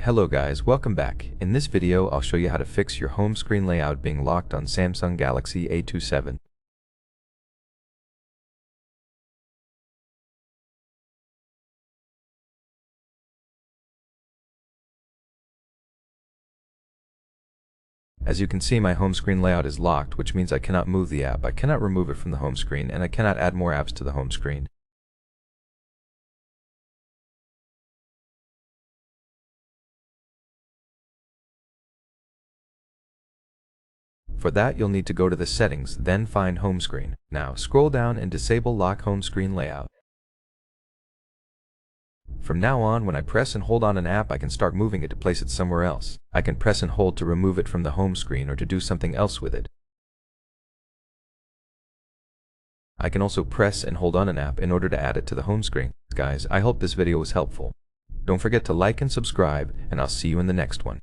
Hello guys, welcome back. In this video, I'll show you how to fix your home screen layout being locked on Samsung Galaxy A27. As you can see, my home screen layout is locked, which means I cannot move the app, I cannot remove it from the home screen, and I cannot add more apps to the home screen. For that, you'll need to go to the settings, then find home screen. Now, scroll down and disable lock home screen layout. From now on, when I press and hold on an app, I can start moving it to place it somewhere else. I can press and hold to remove it from the home screen or to do something else with it. I can also press and hold on an app in order to add it to the home screen. Guys, I hope this video was helpful. Don't forget to like and subscribe, and I'll see you in the next one.